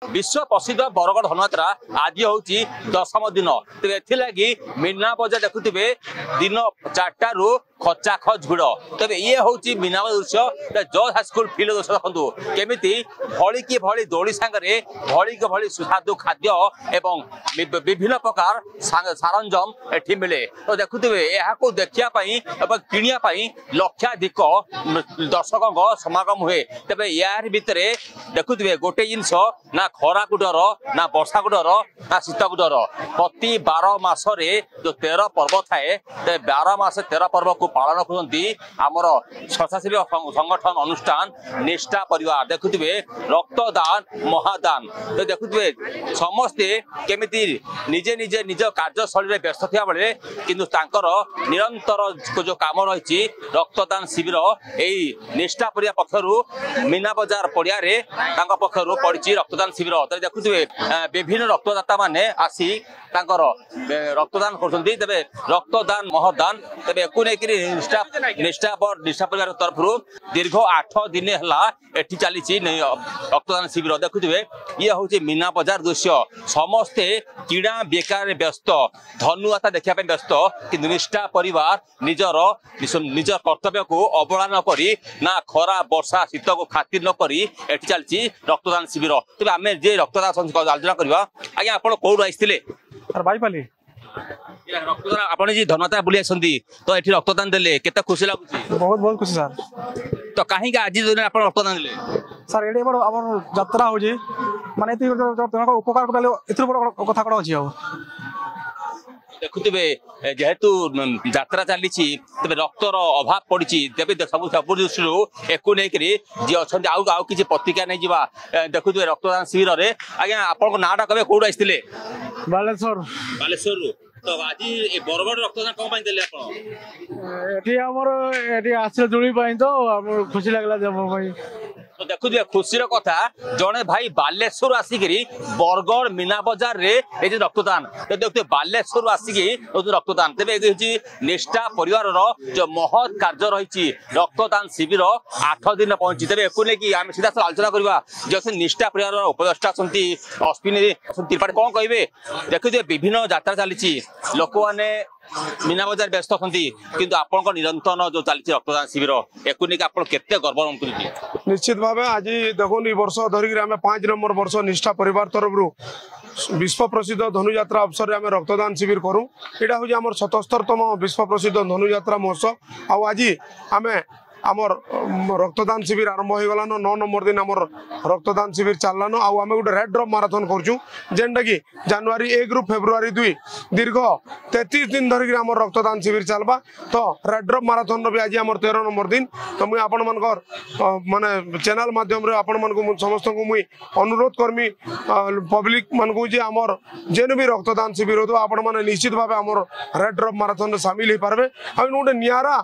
विश्व प्रसिद्ध बरगढ़ धनुयात्रा आज हूँ 10म दिन तेज मीना बजार देखुवे दिन 4टा खचा खच भिड़ तेज ये हूँ मीना दृश्य जज हाईस्कल फिल्ड दृश्य देखो केमी भली कि भली दौड़ी सांगे भली कि भली सुस्वादु खाद्य एवं विभिन्न प्रकार सरंजाम एठी मिले तो देखुवे यहाँ देखापी किणापी लक्षाधिक दर्शकों समागम हुए तेज यार भितर देखुवे गोटे जिनस ना खरा को डर ना वर्षा को डर ना शीत को डर प्रति 12 मासरे जो 13 पर्व थाए 12 मास 13 पर्व को पालन करती आमर स्वच्छासेवी संगठन अनुष्ठान निष्ठा परिवार देखुवे रक्तदान महादान तो देखुवे समस्ते केमिति निजे निजे निज कार्यशैली व्यस्त थिया बेले किंतु निरंतर जो काम रही रक्तदान शिविर यही निष्ठा परिवार पक्षर मीना बजार पड़िया पक्षर पड़ी रक्तदान शिविर देखुवे विभिन्न रक्तदाता माने आसी रक्तदान करते रक्तदान महदान तेज एक निष्ठा परिवार तरफ दीर्घ 8 दिन है चली रक्तदान शिविर देखुवे ये हूँ मीना बजार दृश्य समस्ते किणा बेकार व्यस्त धनुयात्रा देखा व्यस्त कि निष्ठा परिवार निजर कर्तव्य को अवहेला न करी ना खरा वर्षा शीत को खातिर न करी चलती रक्तदान शिविर तेज आम जे रक्तदान आलोचना करवा आज्ञा आप कौन आसते रक्तदान आपन जी धनुयात्रा बुली आसती तो ये रक्तदान देले केते खुशी लगुच बहुत बहुत खुशी सर तो कहीं आज दिन आप रक्तदान देले सर ये आम यात्रा हो माने उपकार बड़ कथा कौन अच्छी देखुवे जेहेतु यात्रा चली तेज रक्तर अभाव पड़ी तेज सब दृष्टि एक जी अच्छा आउ कि प्रतिक्रिया नहीं जावा देखुवे रक्तदान शिविर में आज्ञा आप नाटा कहे कौट आसते बालेश्वर बालेश्वर तो आज बरगढ़ रक्तदान कौन देले आसले जुड़ी तो खुशी लगला जब तो देखुए खुशी कथा जड़े भाई बालेश्वर आसिक बरगढ़ मीना बजार रे रक्तदान तो देखते बालेश्वर आसिक रक्तदान तेज निष्ठा परिवार जो महत् कार्य रही रक्तदान शिविर 8 दिन पहुंची तेज एक नहीं आम सीधा आलोचना करवा जो निष्ठा परिवार उपदेष्टा अश्विनी त्रिपाठी कौन कहे देखुए विभिन्न यात्रा चली लोक मैंने मीना बजार व्यस्त किंतु आपण निरंतर जो चलती रक्तदान शिविर एक केते गर्व निश्चित भाव आज देखो वर्ष धरिक 5 नंबर वर्ष निष्ठा परिवार तरफ विश्व प्रसिद्ध धनुयात्रा अवसर में रक्तदान शिविर करूँ यहाँ हूँ आम 77तम विश्व प्रसिद्ध धनुयात्रा महोत्सव आज आम आमर रक्तदान शिविर आरंभ हो गलान 9 नंबर दिन आमर रक्तदान शिविर चलान आम गोटे रेड ड्रॉप माराथन करूँ जेनटा कि जनवरी 1 रु फेब्रुआरी 2 दीर्घ 33 दिन धरिक आमर रक्तदान शिविर चलवा तो रेड ड्रॉप माराथन भी आज आमर 13 नंबर दिन तो मुझे आपण मानकर माने चैनल माध्यम आपण मानक समस्त को मुई अनुरोध करमी पब्लिक मानक जे आमर जेन भी रक्तदान शिविर हो आपण माने निश्चित भाव आमर रेड ड्रॉप माराथन सामिल हो पारे आ गोटे नियारा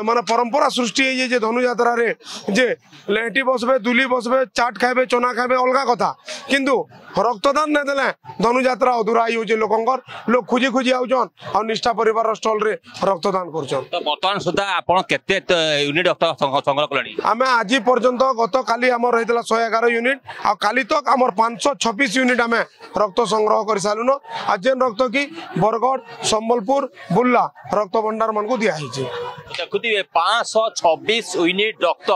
माने परंपरा सृष्टि जे धनुयात्रा रे जे लेटी बसबे दुली बसबे चाट खाइबे चना खाइबे अलगा कथा किंतु रक्तदान नहीं देले धनुयात्रा अधूरा हो लोकंकर लोग खोजी खोजी आउछन और निष्ठा परिवार स्टॉल रे रक्तदान करछन तो वर्तमान सुधा आपण केते यूनिट रक्त संग्रह कलनी आमे आज पर्यंत गत काली हमर रहितला 111 यूनिट आ काली तक हमर 526 यूनिट आमे रक्त संग्रह कर सालुनो आ जेन रक्त की बरगढ़ संबलपुर बुल्ला रक्त भंडार मन को दिया हिजे देखुथिबे 526 यूनिट रक्त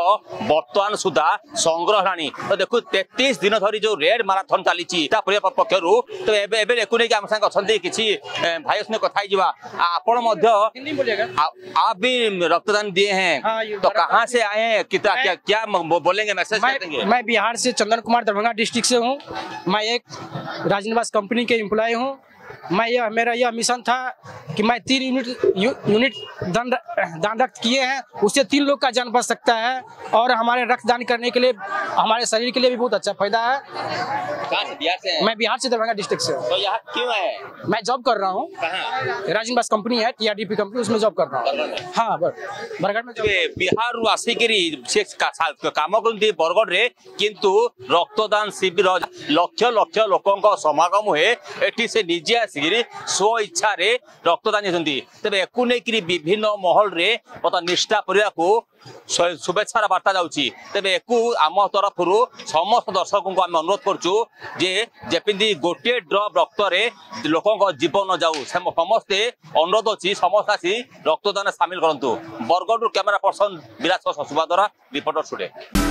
वर्तमान सुधा संग्रह लानी तो देखु 33 दिन धरी जो रेड माराथन चली पक्षर तो एक आम साथ अच्छा किसी भाई उसने कथा आपण आप भी रक्तदान दिए हैं तो कहाँ से आए हैं क्या बोलेंगे मैसेज देंगे? मैं बिहार से चंदन कुमार दरभंगा डिस्ट्रिक्ट से हूँ। मैं एक राजनिवास कंपनी के एम्प्लॉय हूँ। मेरा यह मिशन था कि मैं 3 यूनिट दान रक्त किए हैं उससे 3 लोग का जान बच सकता है और हमारे रक्तदान करने के लिए हमारे शरीर के लिए भी बहुत अच्छा फायदा है। बिहार से मैं बिहार से दरभंगा डिस्ट्रिक्ट से। तो यहाँ क्यों है? मैं जॉब कर रहा हूँ। राजनिवास कंपनी है TRDP कंपनी उसमें जॉब कर रहा हूँ। हाँ बरगढ़ में बिहार आसिक काम करते बरगढ़ रे किंतु रक्तदान शिविर लक्ष लक्ष लोक समागम हुए एटी से निजे आसिक स्व इच्छा रक्तदान होती तेज एक विभिन्न महल में बर्तमान निष्ठा परिवार को शुभेच्छार बार्ता जाऊँगी तेज एक आम तरफ समस्त दर्शकों को आम अनुरोध करुँ जेपी गोटे ड्रप रक्त लोक जीवन जाऊ समस्ते अनुरोध अच्छी समस्त आसी रक्तदान सामिल करूँ बरगढ़ कैमेरा पर्सन विराज सुबा द्वारा रिपोर्टर स्टूडियो।